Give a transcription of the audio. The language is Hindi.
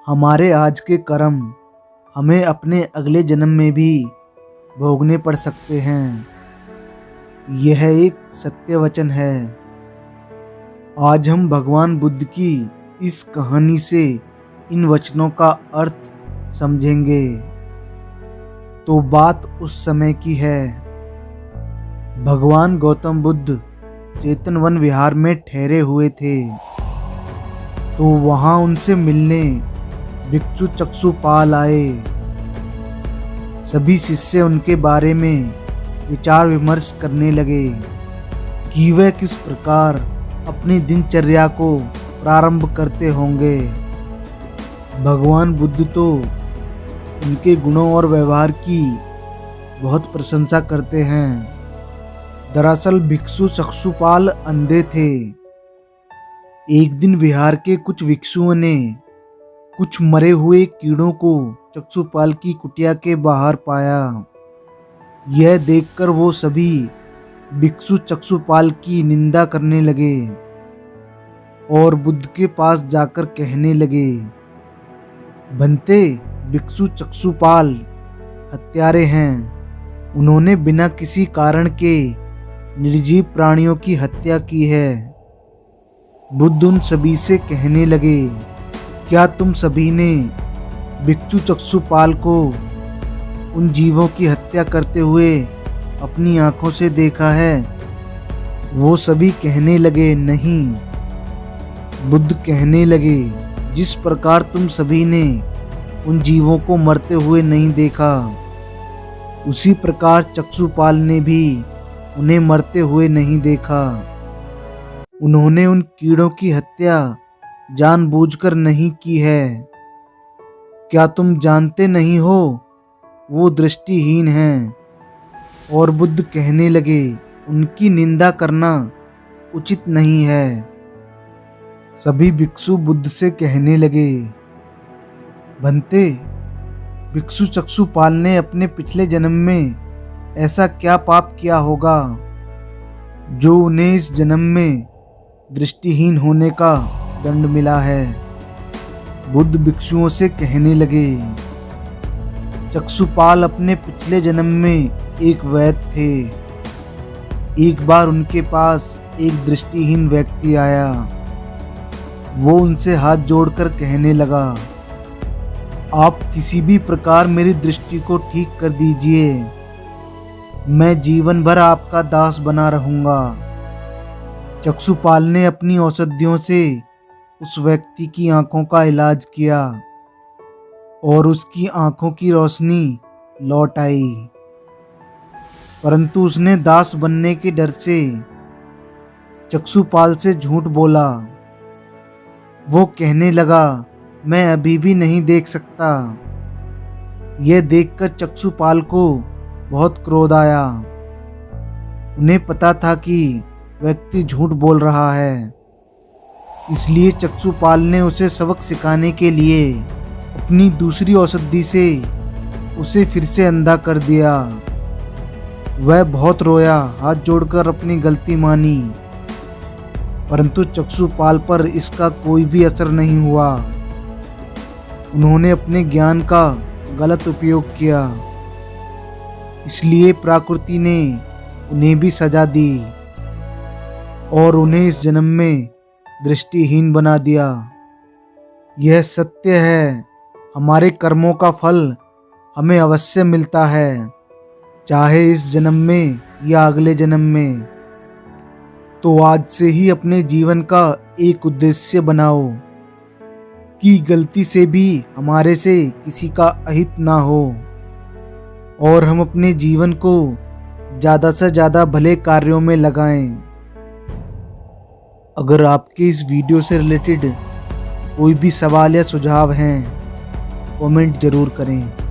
हमारे आज के कर्म हमें अपने अगले जन्म में भी भोगने पड़ सकते हैं। यह एक सत्य वचन है। आज हम भगवान बुद्ध की इस कहानी से इन वचनों का अर्थ समझेंगे। तो बात उस समय की है। भगवान गौतम बुद्ध चेतन वन विहार में ठहरे हुए थे। तो वहां उनसे मिलने भिक्षु चक्षुपाल आए। सभी शिष्य उनके बारे में विचार विमर्श करने लगे कि वह किस प्रकार अपनी दिनचर्या को प्रारंभ करते होंगे। भगवान बुद्ध तो उनके गुणों और व्यवहार की बहुत प्रशंसा करते हैं। दरअसल भिक्षु चक्षुपाल अंधे थे। एक दिन विहार के कुछ भिक्षुओं ने कुछ मरे हुए कीड़ों को चक्षुपाल की कुटिया के बाहर पाया। यह देखकर वो सभी भिक्षु चक्षुपाल की निंदा करने लगे और बुद्ध के पास जाकर कहने लगे, भंते भिक्षु चक्षुपाल हत्यारे हैं। उन्होंने बिना किसी कारण के निर्जीव प्राणियों की हत्या की है। बुद्ध उन सभी से कहने लगे, क्या तुम सभी ने भिक्षु चक्षुपाल को उन जीवों की हत्या करते हुए अपनी आंखों से देखा है? वो सभी कहने लगे, नहीं। बुद्ध कहने लगे, जिस प्रकार तुम सभी ने उन जीवों को मरते हुए नहीं देखा, उसी प्रकार चक्षुपाल ने भी उन्हें मरते हुए नहीं देखा। उन्होंने उन कीड़ों की हत्या जानबूझकर नहीं की है। क्या तुम जानते नहीं हो वो दृष्टिहीन हैं? और बुद्ध कहने लगे, उनकी निंदा करना उचित नहीं है। सभी भिक्षु बुद्ध से कहने लगे, भंते भिक्षु चक्षुपाल ने अपने पिछले जन्म में ऐसा क्या पाप किया होगा जो उन्हें इस जन्म में दृष्टिहीन होने का दंड मिला है। बुद्ध भिक्षुओं से कहने लगे, चक्षुपाल अपने पिछले जन्म में एक वैद्य थे। एक बार उनके पास एक दृष्टिहीन व्यक्ति आया। वो उनसे हाथ जोड़कर कहने लगा, आप किसी भी प्रकार मेरी दृष्टि को ठीक कर दीजिए। मैं जीवन भर आपका दास बना रहूंगा। चक्षुपाल ने अपनी औषधियों से उस व्यक्ति की आंखों का इलाज किया और उसकी आंखों की रोशनी लौट आई। परंतु उसने दास बनने के डर से चक्षुपाल से झूठ बोला। वो कहने लगा, मैं अभी भी नहीं देख सकता। यह देखकर चक्षुपाल को बहुत क्रोध आया। उन्हें पता था कि व्यक्ति झूठ बोल रहा है। इसलिए चक्षुपाल ने उसे सबक सिखाने के लिए अपनी दूसरी औषधि से उसे फिर से अंधा कर दिया। वह बहुत रोया, हाथ जोड़कर अपनी गलती मानी, परंतु चक्षुपाल पर इसका कोई भी असर नहीं हुआ। उन्होंने अपने ज्ञान का गलत उपयोग किया, इसलिए प्रकृति ने उन्हें भी सजा दी और उन्हें इस जन्म में दृष्टिहीन बना दिया। यह सत्य है। हमारे कर्मों का फल हमें अवश्य मिलता है, चाहे इस जन्म में या अगले जन्म में। तो आज से ही अपने जीवन का एक उद्देश्य बनाओ कि गलती से भी हमारे से किसी का अहित ना हो और हम अपने जीवन को ज़्यादा से ज़्यादा भले कार्यों में लगाएं। अगर आपके इस वीडियो से रिलेटेड कोई भी सवाल या सुझाव हैं, कमेंट ज़रूर करें।